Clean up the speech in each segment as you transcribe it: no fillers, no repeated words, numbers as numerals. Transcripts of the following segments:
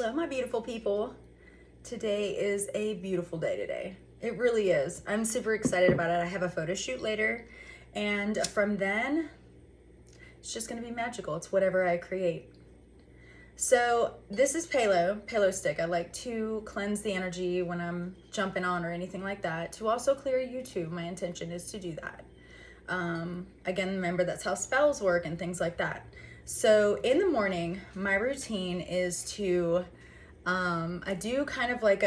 Hello, my beautiful people. Today is a beautiful day today. It really is. I'm super excited about it. I have a photo shoot later, and from then, it's just going to be magical. It's whatever I create. So this is Palo Stick. I like to cleanse the energy when I'm jumping on or anything like that. To also clear YouTube, my intention is to do that. Again, remember that's how spells work and things like that. So in the morning, my routine is to, I do kind of like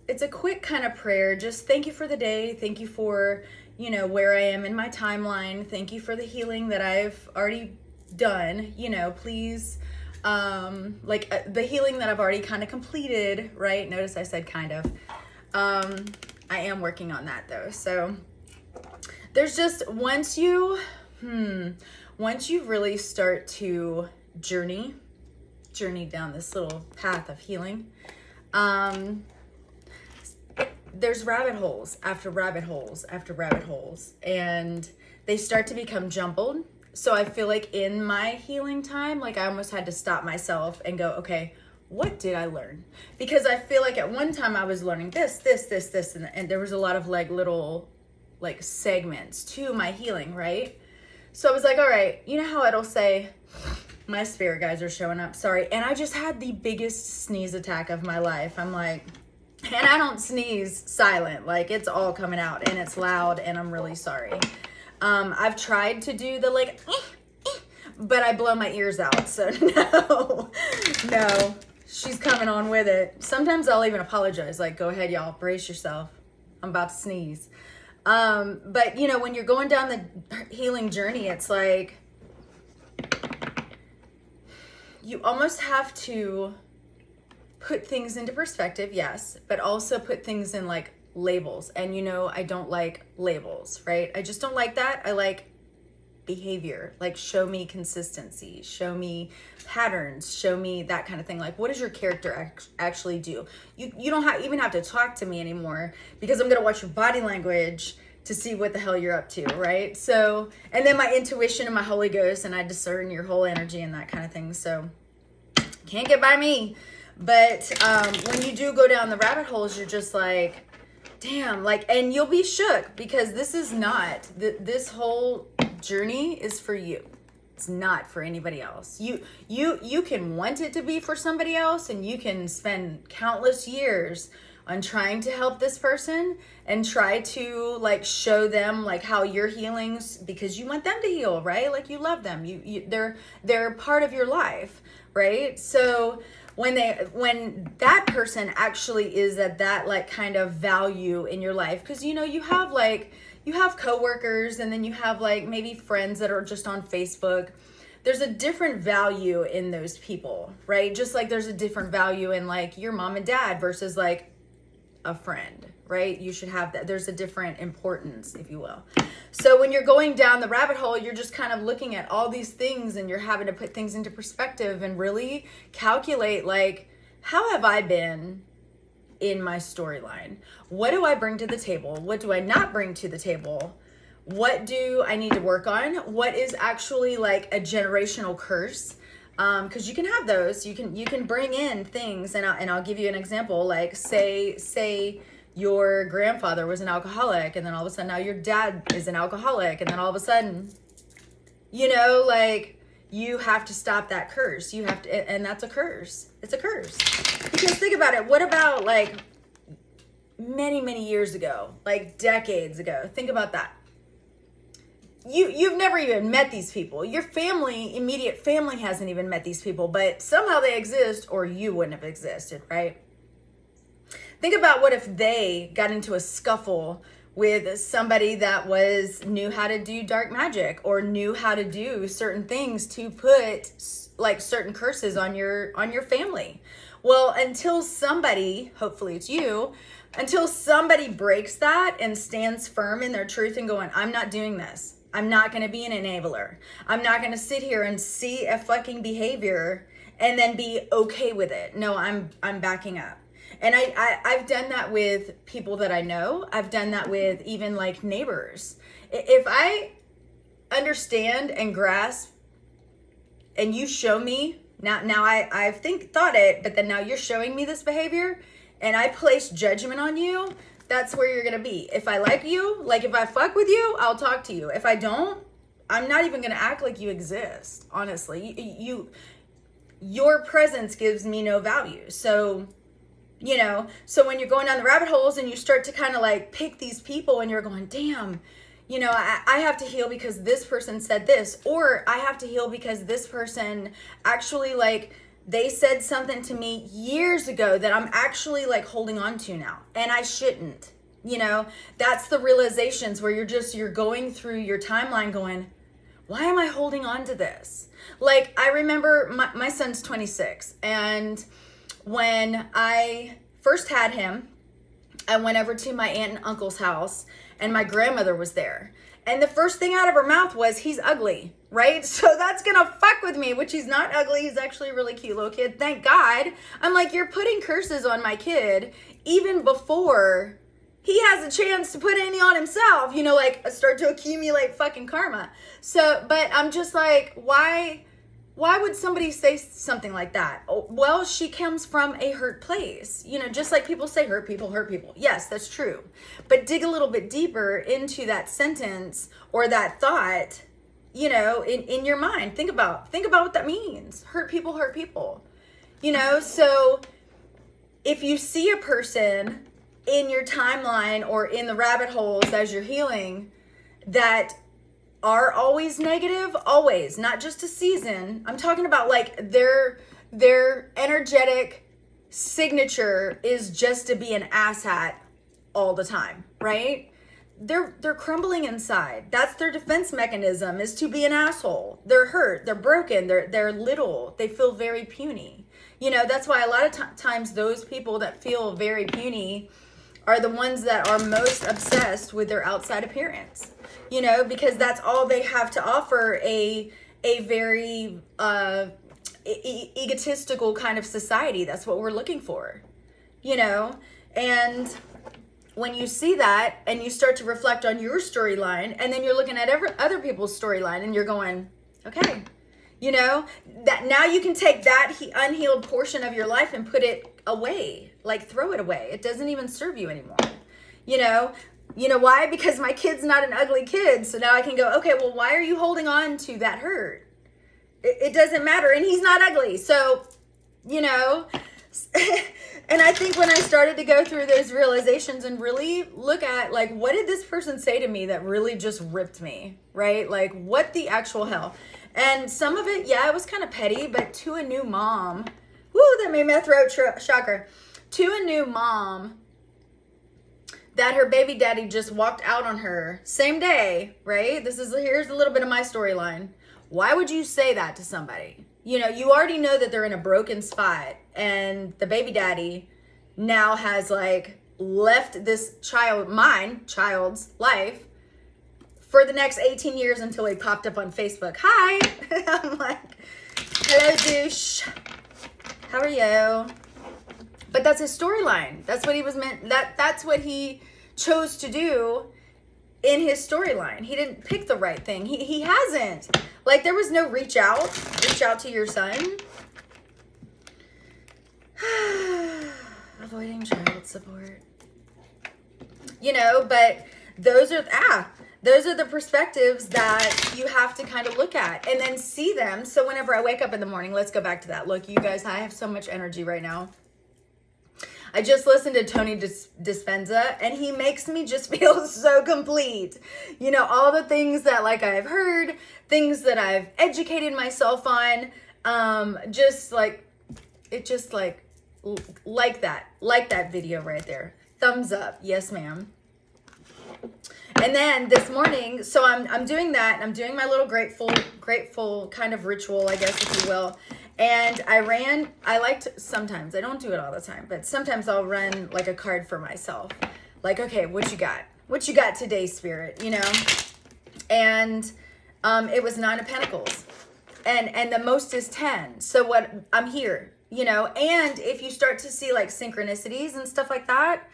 it's a quick kind of prayer. Just thank you for the day. Thank you for, where I am in my timeline. Thank you for the healing that I've already done. Please, the healing that I've already kind of completed, right? Notice I said kind of. I am working on that though. So there's just, once you really start to journey down this little path of healing, there's rabbit holes after rabbit holes after rabbit holes, and they start to become jumbled. So I feel like in my healing time, like I almost had to stop myself and go, okay, what did I learn? Because I feel like at one time I was learning this, and there was a lot of little segments to my healing, right? So I was like, all right, you know how it'll say, my spirit guides are showing up, sorry. And I just had the biggest sneeze attack of my life. I'm like, and I don't sneeze silent, it's all coming out and it's loud and I'm really sorry. I've tried to do the but I blow my ears out. So no, she's coming on with it. Sometimes I'll even apologize. Go ahead, y'all, brace yourself. I'm about to sneeze. But when you're going down the healing journey, it's like, you almost have to put things into perspective, yes, but also put things in labels. And I don't like labels, right? I just don't like that. I like behavior, show me consistency, show me patterns, show me that kind of thing. What does your character actually do? You don't even have to talk to me anymore, because I'm going to watch your body language to see what the hell you're up to, right? So, and then my intuition and my Holy Ghost, and I discern your whole energy and that kind of thing. So can't get by me. But when you do go down the rabbit holes, you're just like, damn, and you'll be shook, because this is not, this whole journey is for you. It's not for anybody else. You can want it to be for somebody else, and you can spend countless years on trying to help this person and try to show them how you're healing, because you want them to heal, right? You love them. They're part of your life, right? So when that person actually is at that kind of value in your life, because you have coworkers, and then you have maybe friends that are just on Facebook. There's a different value in those people, right? Just there's a different value in your mom and dad versus a friend, right? You should have that. There's a different importance, if you will. So when you're going down the rabbit hole, you're just kind of looking at all these things, and you're having to put things into perspective and really calculate, how have I been in my storyline? What do I bring to the table? What do I not bring to the table? What do I need to work on? What is actually a generational curse? Because you can have those. You can bring in things, and I'll give you an example. Say your grandfather was an alcoholic, and then all of a sudden now your dad is an alcoholic, and then all of a sudden, you have to stop that curse. You have to, and that's a curse. It's a curse. Because think about it. What about many, many years ago, decades ago? Think about that. You've never even met these people. Your family, immediate family, hasn't even met these people, but somehow they exist, or you wouldn't have existed, right? Think about what if they got into a scuffle with somebody that knew how to do dark magic, or knew how to do certain things to put certain curses on your family. Well, until somebody, hopefully it's you, until somebody breaks that and stands firm in their truth and going, I'm not doing this. I'm not going to be an enabler. I'm not going to sit here and see a fucking behavior and then be okay with it. No, I'm backing up. And I've done that with people that I know. I've done that with even neighbors. If I understand and grasp, and you show me Now I thought it, but then now you're showing me this behavior and I place judgment on you. That's where you're going to be. If I like you, like if I fuck with you, I'll talk to you. If I don't, I'm not even going to act like you exist. Honestly, your presence gives me no value. So, so when you're going down the rabbit holes and you start to kind of like pick these people and you're going, damn, I have to heal because this person said this, or I have to heal because this person actually like they said something to me years ago that I'm actually like holding on to now and I shouldn't. That's the realizations where you're going through your timeline going, why am I holding on to this? Like I remember my son's 26, and when I first had him, I went over to my aunt and uncle's house and my grandmother was there. And the first thing out of her mouth was, he's ugly, right? So that's going to fuck with me, which he's not ugly. He's actually a really cute little kid. Thank God. I'm like, you're putting curses on my kid even before he has a chance to put any on himself, like start to accumulate fucking karma. So, but I'm just like, why would somebody say something like that? Oh, well, she comes from a hurt place. Just like people say hurt people hurt people. Yes, that's true. But dig a little bit deeper into that sentence or that thought, in your mind. Think about what that means. Hurt people hurt people. So if you see a person in your timeline or in the rabbit holes as you're healing that are always negative, always, not just a season. I'm talking about like their energetic signature is just to be an asshat all the time, right? They're crumbling inside. That's their defense mechanism, is to be an asshole. They're hurt, they're broken, they're little, they feel very puny. That's why a lot of times those people that feel very puny are the ones that are most obsessed with their outside appearance, because that's all they have to offer a very egotistical kind of society. That's what we're looking for, and when you see that and you start to reflect on your storyline and then you're looking at other people's storyline and you're going, okay, that now you can take that unhealed portion of your life and put it away, like throw it away. It doesn't even serve you anymore. Why? Because my kid's not an ugly kid. So now I can go, okay, well, why are you holding on to that hurt? It doesn't matter. And he's not ugly. So, and I think when I started to go through those realizations and really look at like, what did this person say to me that really just ripped me, right? Like what the actual hell? And some of it, yeah, it was kind of petty, but to a new mom, woo, that made my throat shocker. To a new mom that her baby daddy just walked out on her same day, right? Here's a little bit of my storyline. Why would you say that to somebody? You already know that they're in a broken spot and the baby daddy now has like left this child's life for the next 18 years until he popped up on Facebook. Hi. I'm like, hello, douche. How are you? But that's his storyline. That's what he was meant. That's what he chose to do in his storyline. He didn't pick the right thing. He hasn't. Like there was no reach out to your son. Avoiding child support. But those are the perspectives that you have to kind of look at and then see them. So whenever I wake up in the morning, let's go back to that. Look, you guys, I have so much energy right now. I just listened to Tony Dispenza and he makes me just feel so complete. All the things that like I've heard, things that I've educated myself on, just like that video right there. Thumbs up. Yes, ma'am. And then this morning, so I'm doing that. I'm doing my little grateful kind of ritual, I guess, if you will. And sometimes, I don't do it all the time, but sometimes I'll run like a card for myself. Like, okay, what you got? What you got today, Spirit, And it was 9 of Pentacles. And the most is 10. So what, I'm here, And if you start to see like synchronicities and stuff like that,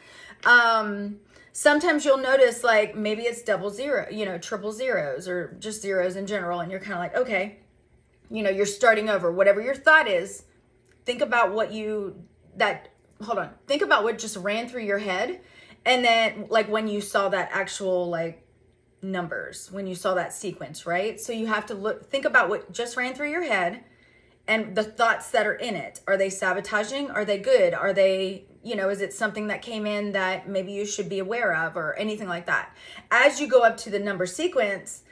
sometimes you'll notice like maybe it's double zero, triple zeros or just zeros in general. And you're kind of like, okay, you're starting over. Whatever your thought is, think about think about what just ran through your head. And then like when you saw that actual like numbers, when you saw that sequence, right? So you have to think about what just ran through your head and the thoughts that are in it. Are they sabotaging? Are they good? Are they, is it something that came in that maybe you should be aware of or anything like that? As you go up to the number sequence,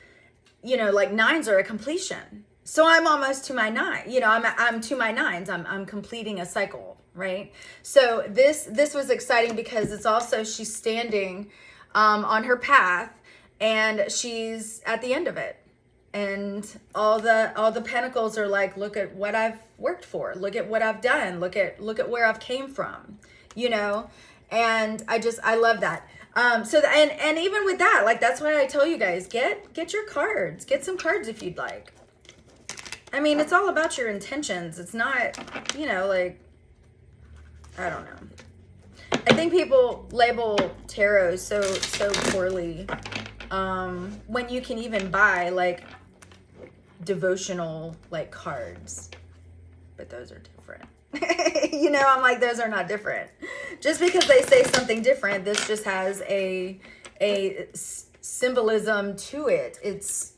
like nines are a completion. So I'm almost to my nine, I'm to my nines. I'm completing a cycle, right? So this was exciting because it's also, she's standing on her path and she's at the end of it. And all the pentacles are like, look at what I've worked for. Look at what I've done. Look at where I've came from, and I love that. And even with that, like, that's why I tell you guys, get your cards, get some cards if you'd like. I mean, it's all about your intentions. It's not, like, I don't know. I think people label tarot so poorly. When you can even buy like devotional like cards, but those are different. I'm like, those are not different. Just because they say something different, this just has a symbolism to it. It's,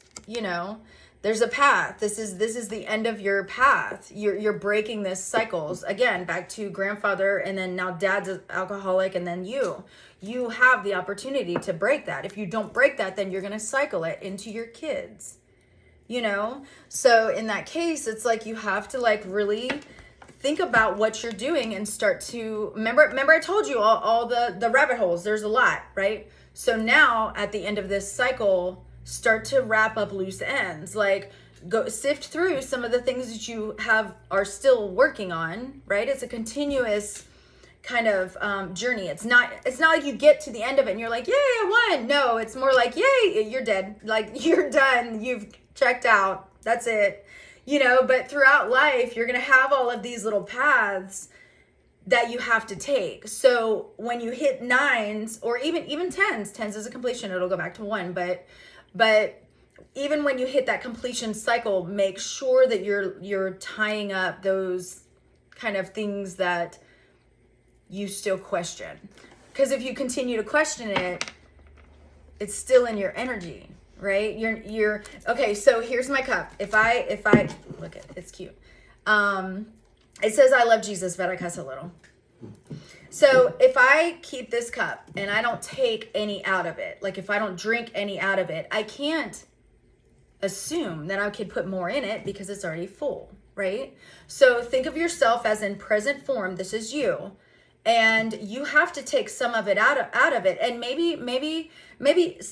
there's a path. This is the end of your path. You're breaking this cycles. Again, back to grandfather, and then now dad's an alcoholic, and then you have the opportunity to break that. If you don't break that, then you're going to cycle it into your kids. So in that case, it's like you have to like really think about what you're doing and start to remember I told you all the rabbit holes. There's a lot, right? So now at the end of this cycle, start to wrap up loose ends. Like, go sift through some of the things that you are still working on, right? It's a continuous kind of journey. It's not like you get to the end of it and you're like, yay, I won. No, it's more like, yay, you're dead. Like, you're done. You've checked out. That's it. But throughout life, you're going to have all of these little paths that you have to take. So when you hit nines or even tens is a completion. It'll go back to one, but even when you hit that completion cycle, make sure that you're tying up those kind of things that you still question. Because if you continue to question it, it's still in your energy, right? You're okay. So here's my cup. If I look at it's cute. It says I love Jesus, but I cuss a little. So if I keep this cup and I don't take any out of it, like if I don't drink any out of it, I can't assume that I could put more in it because it's already full, right? So think of yourself as in present form. This is you. And you have to take some of it out of it. And maybe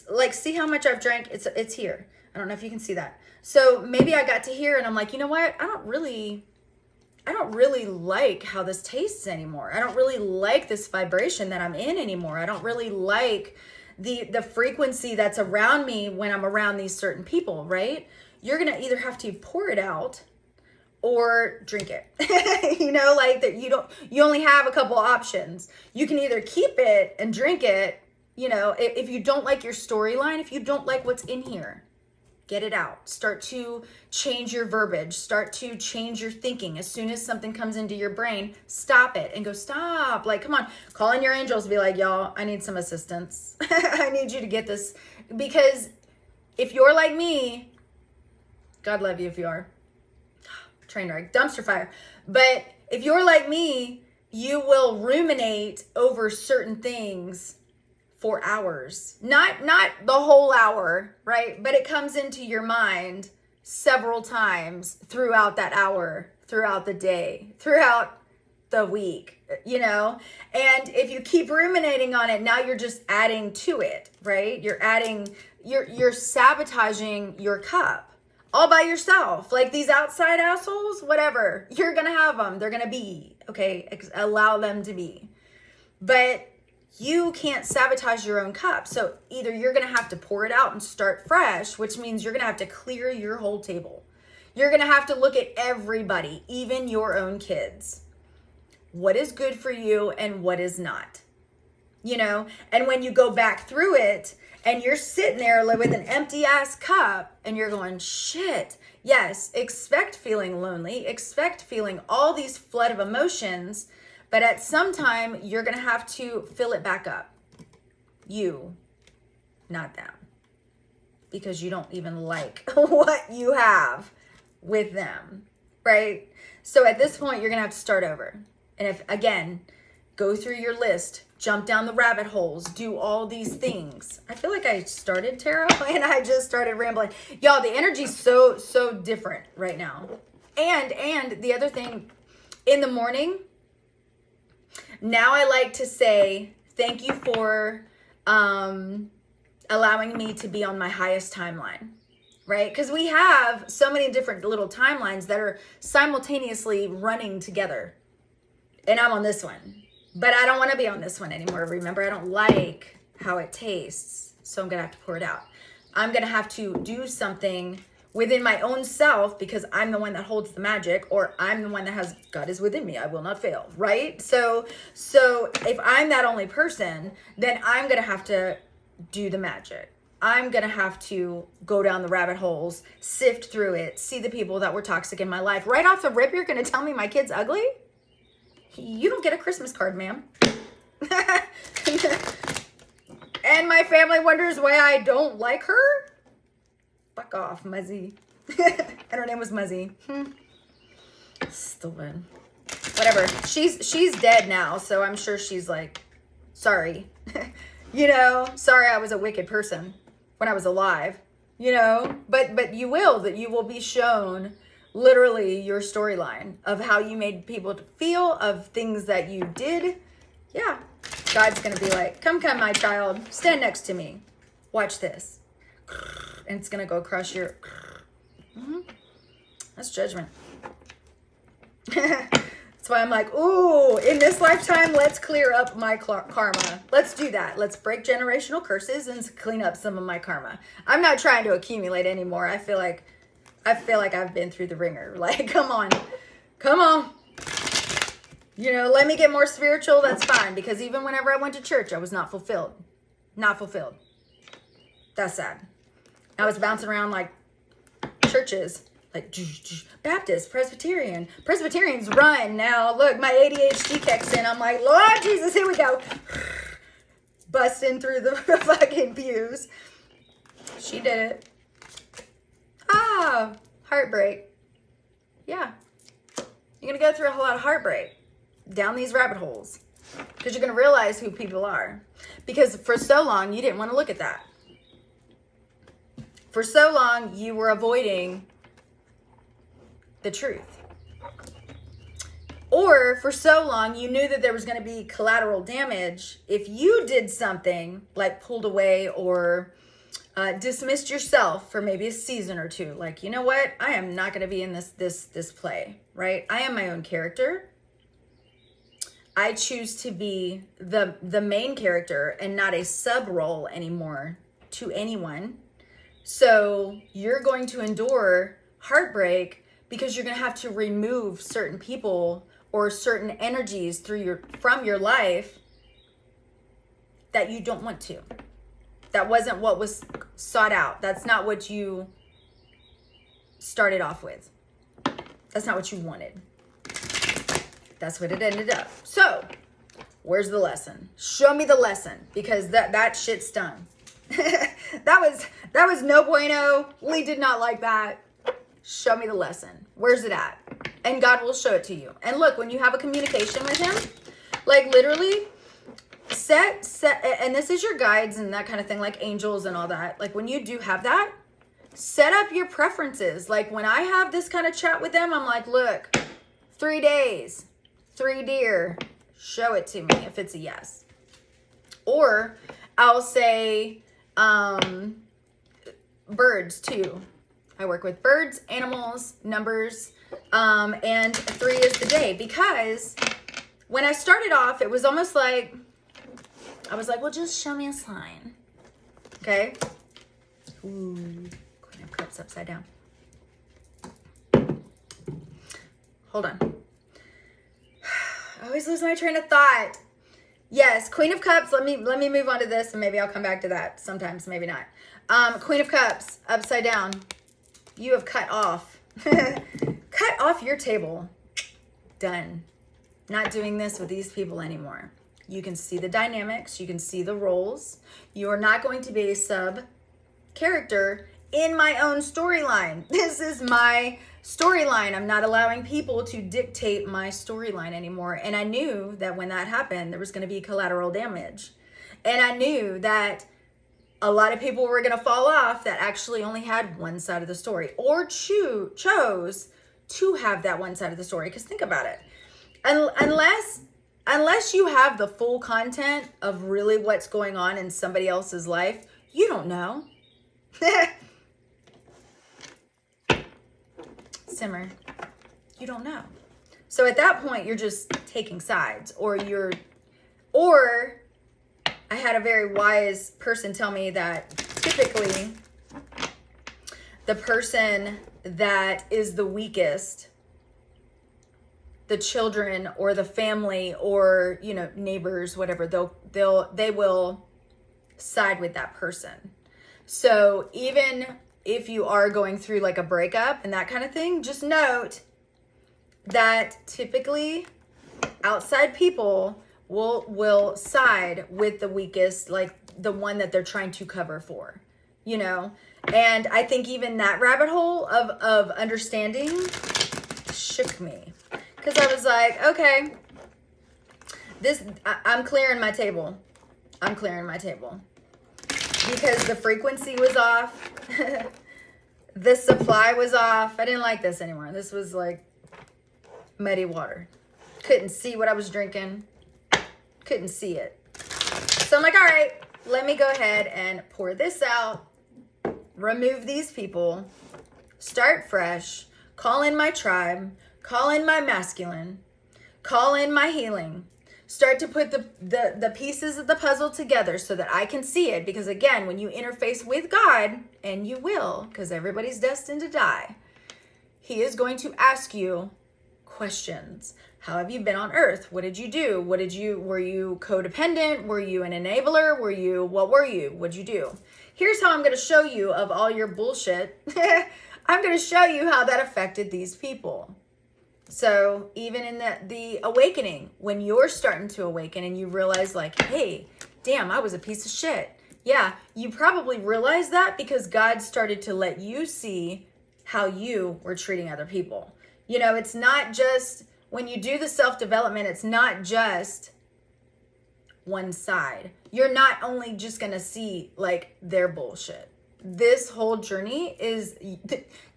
like, see how much I've drank. It's here. I don't know if you can see that. So maybe I got to here and I'm like, you know what? I don't really like how this tastes anymore. I don't really like this vibration that I'm in anymore. I don't really like the frequency that's around me when I'm around these certain people, right? You're going to either have to pour it out or drink it. Like that you only have a couple options. You can either keep it and drink it, if you don't like your storyline, if you don't like what's in here, get it out. Start to change your verbiage. Start to change your thinking. As soon as something comes into your brain, stop it and go, stop. Like, come on, call in your angels. Be like, y'all, I need some assistance. I need you to get this. Because if you're like me, God love you if you are. Train wreck, dumpster fire. But if you're like me, you will ruminate over certain things for hours. Not the whole hour, right? But it comes into your mind several times throughout that hour, throughout the day, throughout the week, And if you keep ruminating on it, now you're just adding to it, right? You're sabotaging your cup. All by yourself. Like these outside assholes, whatever. You're going to have them. They're going to be. Okay? Allow them to be. But you can't sabotage your own cup. So either you're going to have to pour it out and start fresh, which means you're going to have to clear your whole table. You're going to have to look at everybody, even your own kids. What is good for you and what is not. And when you go back through it, and you're sitting there with an empty ass cup and you're going, shit. Yes, expect feeling lonely, expect feeling all these flood of emotions, but at some time you're going to have to fill it back up. You, not them. Because you don't even like what you have with them, right? So at this point, you're going to have to start over. And if, again, go through your list, jump down the rabbit holes, do all these things. I feel like I started tarot and I just started rambling. Y'all, the energy's so different right now. And the other thing, in the morning, now I like to say, thank you for allowing me to be on my highest timeline, right? Because we have so many different little timelines that are simultaneously running together. And I'm on this one. But I don't want to be on this one anymore. Remember, I don't like how it tastes. So I'm going to have to pour it out. I'm going to have to do something within my own self because I'm the one that holds the magic, or I'm the one that has God is within me. I will not fail, right? So if I'm that only person, then I'm going to have to do the magic. I'm going to have to go down the rabbit holes, sift through it, see the people that were toxic in my life. Right off the rip, you're going to tell me my kid's ugly? You don't get a Christmas card, ma'am. And my family wonders why I don't like her? Fuck off, Muzzy. And her name was Muzzy. Stupid. Whatever. She's dead now, so I'm sure she's like, sorry. Sorry I was a wicked person when I was alive. But you will be shown literally your storyline of how you made people feel, of things that you did. Yeah. God's going to be like, come, my child, stand next to me. Watch this. And it's going to go across your... That's judgment. That's why I'm like, ooh, in this lifetime, let's clear up my karma. Let's do that. Let's break generational curses and clean up some of my karma. I'm not trying to accumulate anymore. I feel like I've been through the ringer. Like, come on. Let me get more spiritual. That's fine. Because even whenever I went to church, I was not fulfilled. That's sad. I was bouncing around like churches, like Baptist, Presbyterian. Presbyterians run. Now, look, my ADHD kicks in. I'm like, Lord Jesus, here we go. Busting through the fucking pews. She did it. Heartbreak. Yeah. You're going to go through a whole lot of heartbreak down these rabbit holes because you're going to realize who people are. Because for so long, you didn't want to look at that. For so long, you were avoiding the truth. Or for so long, you knew that there was going to be collateral damage if you did something like pulled away or dismissed yourself for maybe a season or two. Like, you know what? I am not going to be in this play, right? I am my own character. I choose to be the main character and not a sub role anymore to anyone. So you're going to endure heartbreak because you're going to have to remove certain people or certain energies from your life that you don't want to. That wasn't what was sought out. That's not what you started off with. That's not what you wanted. That's what it ended up. So, where's the lesson? Show me the lesson, because that shit's done. That was no bueno. Lee did not like that. Show me the lesson. Where's it at? And God will show it to you. And look, when you have a communication with him, like literally set, and this is your guides and that kind of thing, like angels and all that. Like when you do have that, set up your preferences. Like when I have this kind of chat with them, I'm like, look, 3 days, 3 deer, show it to me if it's a yes. Or I'll say birds too. I work with birds, animals, numbers, and 3 is the day. Because when I started off, it was almost like, I was like, well, just show me a sign. Okay? Ooh, Queen of Cups upside down. Hold on. I always lose my train of thought. Yes, Queen of Cups. Let me move on to this, and maybe I'll come back to that sometimes, maybe not. Queen of Cups, upside down. You have cut off. Cut off your table. Done. Not doing this with these people anymore. You can see the dynamics. You can see the roles. You are not going to be a sub character in my own storyline. This is my storyline. I'm not allowing people to dictate my storyline anymore. And I knew that when that happened, there was going to be collateral damage. And I knew that a lot of people were going to fall off that actually only had one side of the story or chose to have that one side of the story. Because think about it. Unless you have the full content of really what's going on in somebody else's life, you don't know. Simmer. You don't know. So at that point, you're just taking sides, or I had a very wise person tell me that typically the person that is the weakest, the children or the family or, neighbors, whatever, they will side with that person. So even if you are going through like a breakup and that kind of thing, just note that typically outside people will side with the weakest, like the one that they're trying to cover for, And I think even that rabbit hole of understanding shook me. Because I was like, okay, I'm clearing my table. Because the frequency was off. The supply was off. I didn't like this anymore. This was like muddy water. Couldn't see what I was drinking. Couldn't see it. So I'm like, all right, let me go ahead and pour this out. Remove these people. Start fresh. Call in my tribe. Call in my masculine. Call in my healing. Start to put the pieces of the puzzle together so that I can see it. Because again, when you interface with God, and you will, because everybody's destined to die, He is going to ask you questions. How have you been on earth? What did you do? Were you codependent? Were you an enabler? What were you? What'd you do? Here's how I'm going to show you of all your bullshit. I'm going to show you how that affected these people. So even in the awakening, when you're starting to awaken and you realize like, hey, damn, I was a piece of shit. Yeah, you probably realize that because God started to let you see how you were treating other people. It's not just, when you do the self-development, it's not just one side. You're not only just going to see like their bullshit. This whole journey is,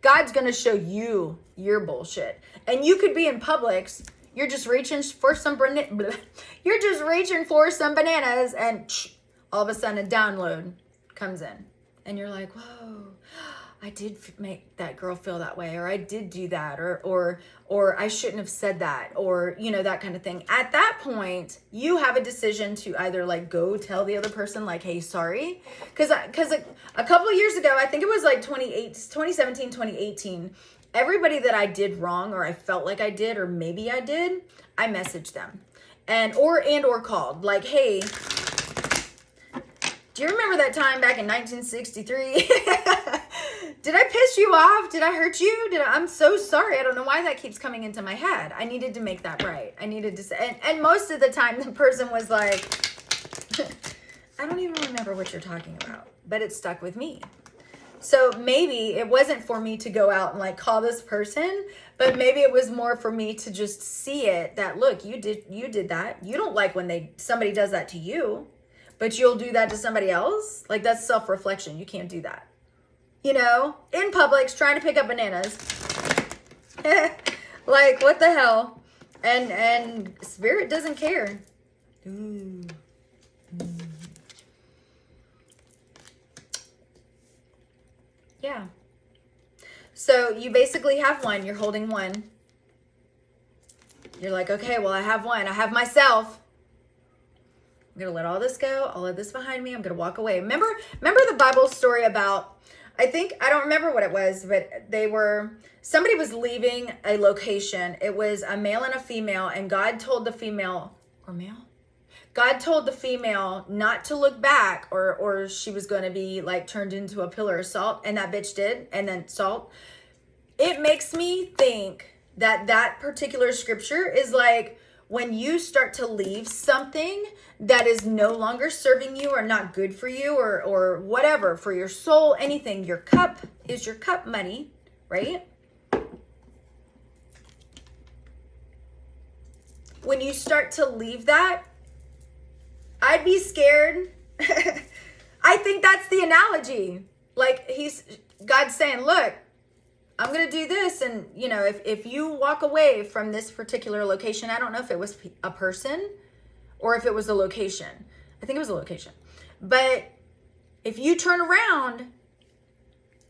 God's going to show you your bullshit. And you could be in Publix, you're just reaching for some bananas, and all of a sudden a download comes in. And you're like, whoa, I did make that girl feel that way, or I did do that, or I shouldn't have said that, or, that kind of thing. At that point, you have a decision to either like go tell the other person like, hey, sorry. Because a couple of years ago, I think it was like 2017, 2018, everybody that I did wrong, or I felt like I did, or maybe I did, I messaged them or called like, hey, do you remember that time back in 1963? Did I piss you off? Did I hurt you? I'm so sorry. I don't know why that keeps coming into my head. I needed to make that right. I needed to say, and most of the time the person was like, I don't even remember what you're talking about, but it stuck with me. So maybe it wasn't for me to go out and like call this person, but maybe it was more for me to just see it that, look, you did that. You don't like when somebody does that to you, but you'll do that to somebody else. Like, that's self-reflection. You can't do that. In Publix, trying to pick up bananas. Like, what the hell? And Spirit doesn't care. Ooh. Yeah. So you basically have one. You're holding one. You're like, okay, well, I have one. I have myself. I'm going to let all this go. I'll let this behind me. I'm going to walk away. Remember the Bible story about, I don't remember what it was, but somebody was leaving a location. It was a male and a female, and God told the female, or male? God told the female not to look back, or she was going to be like turned into a pillar of salt, and that bitch did, and then salt. It makes me think that that particular scripture is like when you start to leave something that is no longer serving you or not good for you, or whatever, for your soul, anything. Your cup is your cup money, right? When you start to leave that, I'd be scared. I think that's the analogy. Like God's saying, look, I'm going to do this. And, you know, if you walk away from this particular location, I don't know if it was a person or if it was a location. I think it was a location. But if you turn around,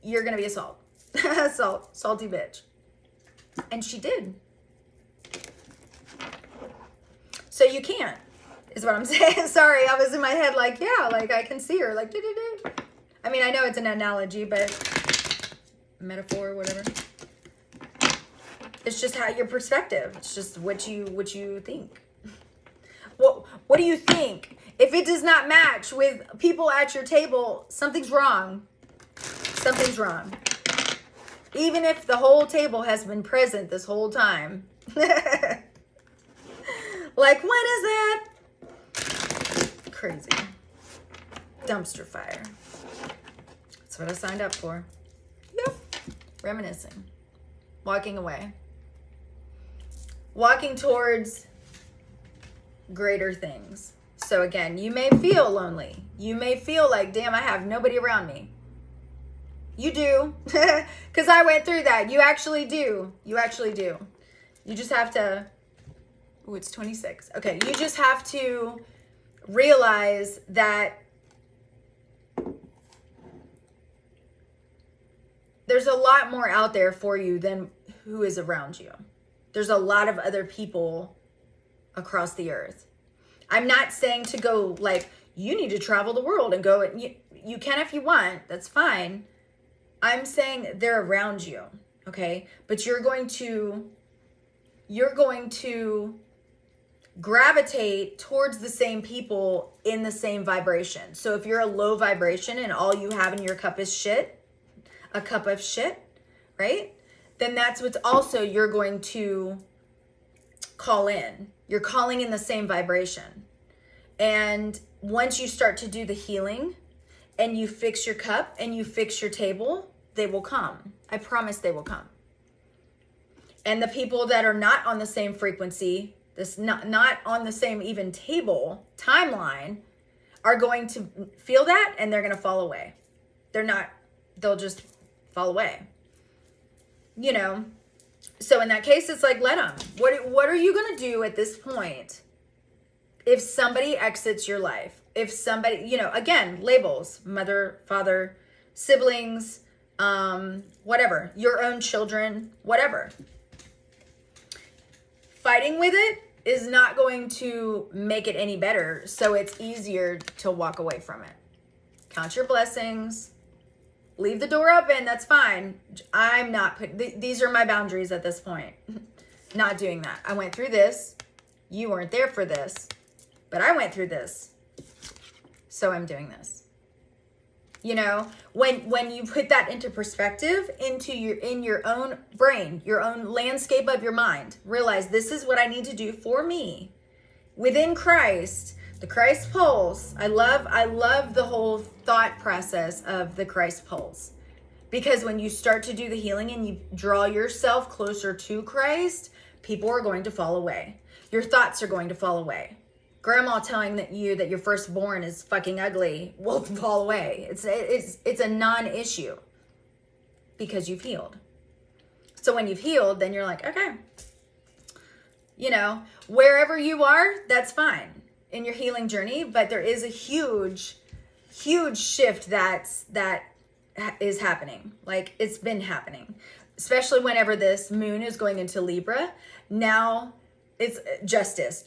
you're going to be a salty bitch. And she did. So you can't, is what I'm saying. Sorry, I was in my head like, yeah, like I can see her like, I mean, I know it's an analogy, but metaphor, whatever. It's just how your perspective. It's just what you think. What do you think? If it does not match with people at your table, something's wrong. Something's wrong. Even if the whole table has been present this whole time. Like, when is that? Crazy. Dumpster fire. That's what I signed up for. Yep. Reminiscing. Walking away. Walking towards greater things. So again, you may feel lonely. You may feel like, damn, I have nobody around me. You do. Because I went through that. You actually do. You actually do. You just have to... Oh, it's 26. Okay, you just have to realize that there's a lot more out there for you than who is around you. There's a lot of other people across the earth. I'm not saying to go like, you need to travel the world and go. You can if you want. That's fine. I'm saying they're around you, okay? But you're going to gravitate towards the same people in the same vibration. So if you're a low vibration and all you have in your cup is shit, a cup of shit, right? Then that's what's also you're going to call in. You're calling in the same vibration. And once you start to do the healing and you fix your cup and you fix your table, they will come. I promise they will come. And the people that are not on the same frequency, this not on the same even timeline, are going to feel that and they're going to fall away. They'll just fall away. You know, so in that case, it's like, let them. What are you going to do at this point if somebody exits your life? If somebody, you know, again, labels, mother, father, siblings, whatever, your own children, whatever. Fighting with it is not going to make it any better. So it's easier to walk away from it. Count your blessings. Leave the door open. That's fine. I'm not these are my boundaries at this point. Not doing that. I went through this. You weren't there for this, but I went through this. So I'm doing this. You know, when you put that into perspective, in your own brain, your own landscape of your mind, realize this is what I need to do for me within Christ, the Christ pulse. I love the whole thought process of the Christ pulse, because when you start to do the healing and you draw yourself closer to Christ, people are going to fall away. Your thoughts are going to fall away. Grandma telling you that your firstborn is fucking ugly will fall away. It's a non-issue because you've healed. So when you've healed, then you're like, okay, you know, wherever you are, that's fine in your healing journey. But there is a huge shift that is happening. Like, it's been happening, especially whenever this moon is going into Libra. Now it's justice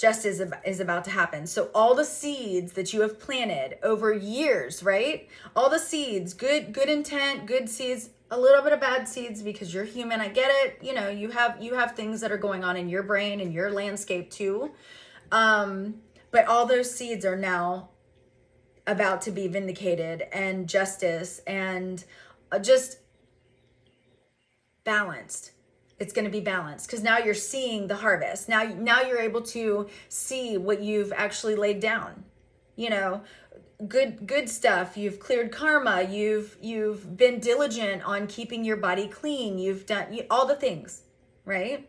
is about to happen. So all the seeds that you have planted over years, right? All the seeds, good intent, good seeds, a little bit of bad seeds because you're human. I get it. You know, you have things that are going on in your brain and your landscape too. But But all those seeds are now about to be vindicated, and justice, and just balanced. It's going to be balanced because now you're seeing the harvest. Now you're able to see what you've actually laid down. You know, good stuff. You've cleared karma. You've been diligent on keeping your body clean. You've done all the things, right?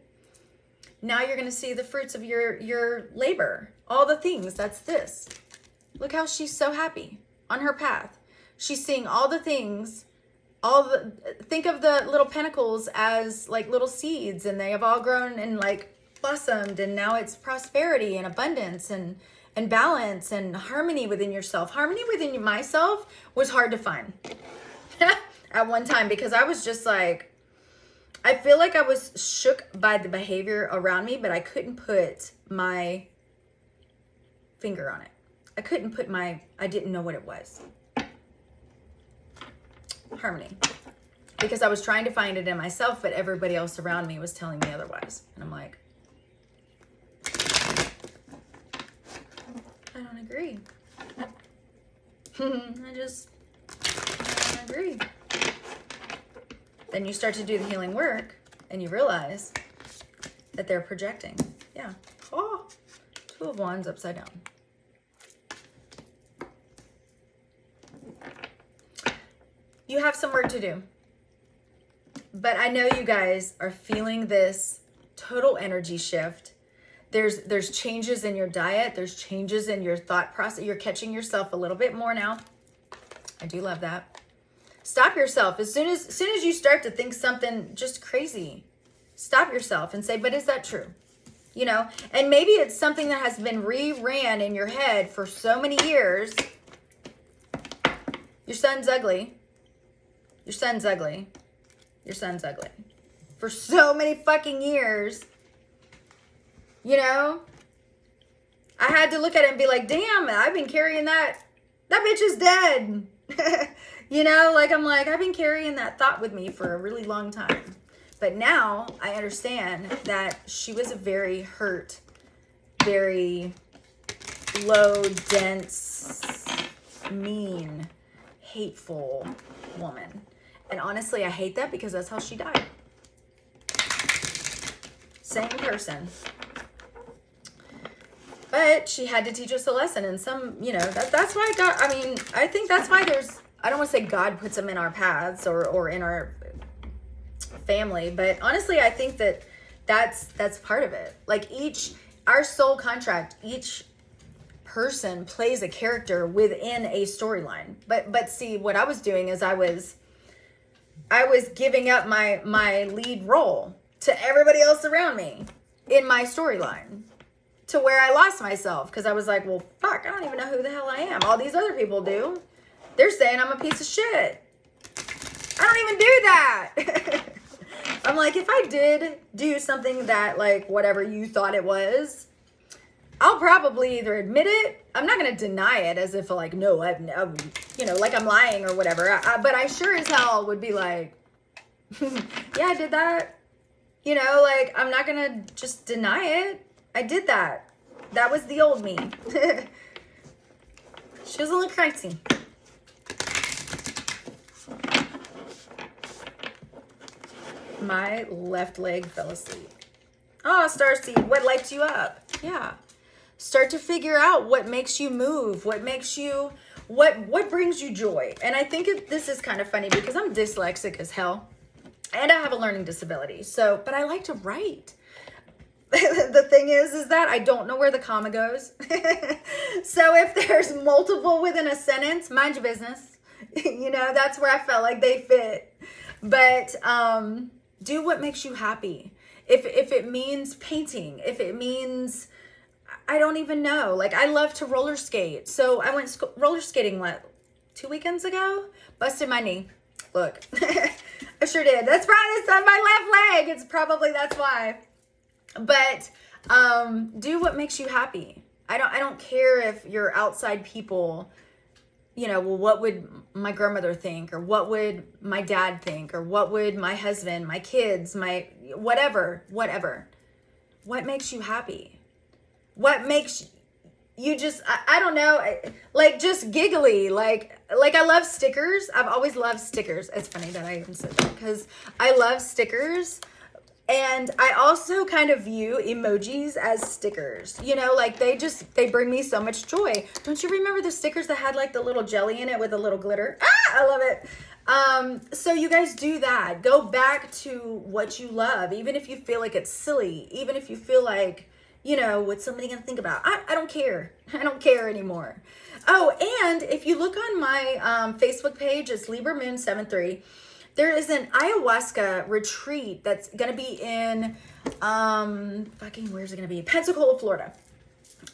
Now you're going to see the fruits of your labor. All the things. That's this. Look how she's so happy on her path. She's seeing all the things. Think of the little pentacles as like little seeds, and they have all grown and like blossomed, and now it's prosperity and abundance and balance and harmony within yourself. Harmony within myself was hard to find at one time, because I was just like, I feel like I was shook by the behavior around me, but I couldn't put my finger on it. I didn't know what it was. Harmony. Because I was trying to find it in myself, but everybody else around me was telling me otherwise. And I'm like, I don't agree. I don't agree. Then you start to do the healing work and you realize that they're projecting. Yeah. Oh, Two of Wands upside down. You have some work to do. But I know you guys are feeling this total energy shift. There's changes in your diet. There's changes in your thought process. You're catching yourself a little bit more now. I do love that. Stop yourself. As soon as you start to think something just crazy, stop yourself and say, but is that true? You know, and maybe it's something that has been reran in your head for so many years. Your son's ugly. Your son's ugly. Your son's ugly. For so many fucking years. You know? I had to look at it and be like, damn, I've been carrying that. That bitch is dead. You know, like I've been carrying that thought with me for a really long time. But now I understand that she was a very hurt, very low, dense, mean, hateful woman. And honestly, I hate that because that's how she died. Same person. But she had to teach us a lesson. And some, you know, that's why I think that's why I don't want to say God puts them in our paths or in our family. But honestly, I think that's part of it. Like our soul contract, each person plays a character within a storyline. But see, what I was doing is I was giving up my lead role to everybody else around me in my storyline, to where I lost myself because I was like, well, fuck, I don't even know who the hell I am. All these other people do. They're saying I'm a piece of shit. I don't even do that. I'm like, if I did do something that, like, whatever you thought it was, I'll probably either admit it. I'm not going to deny it as if, like, no, I've you know, like I'm lying or whatever. But I sure as hell would be like, yeah, I did that. You know, like, I'm not going to just deny it. I did that. That was the old me. She was a little crazy. My left leg fell asleep. Oh, Starseed, what lights you up? Yeah. Start to figure out what makes you move, what makes you, what brings you joy. And I think this is kind of funny because I'm dyslexic as hell and I have a learning disability. So, but I like to write. The thing is that I don't know where the comma goes. So if there's multiple within a sentence, mind your business. You know, that's where I felt like they fit. But do what makes you happy. If it means painting, if it means, I don't even know. Like, I love to roller skate. So I went roller skating, 2 weekends ago? Busted my knee. Look, I sure did. That's right. It's on my left leg. It's probably, that's why. But do what makes you happy. I don't care if you're outside people, you know, well, what would my grandmother think? Or what would my dad think? Or what would my husband, my kids, my whatever. What makes you happy? What makes you just, I don't know, like just giggly, like I love stickers. I've always loved stickers. It's funny that I even said that because I love stickers. And I also kind of view emojis as stickers, you know, like they bring me so much joy. Don't you remember the stickers that had like the little jelly in it with a little glitter? Ah, I love it. So you guys do that. Go back to what you love, even if you feel like it's silly, even if you feel like, you know, what's somebody gonna think about? I don't care. I don't care anymore. Oh, and if you look on my Facebook page, it's Libra Moon 7-3. There is an ayahuasca retreat that's going to be in, where's it going to be? Pensacola, Florida.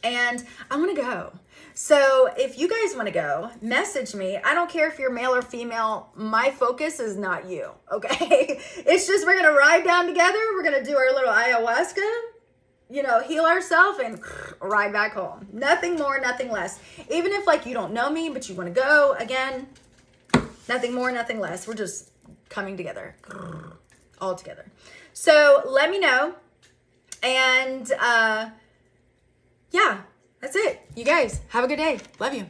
And I want to go. So if you guys want to go, message me. I don't care if you're male or female. My focus is not you, okay? It's just we're going to ride down together. We're going to do our little ayahuasca, you know, heal ourselves and ride back home. Nothing more, nothing less. Even if like you don't know me, but you want to go, again, nothing more, nothing less. We're just coming together all together. So let me know. And yeah, that's it. You guys have a good day. Love you.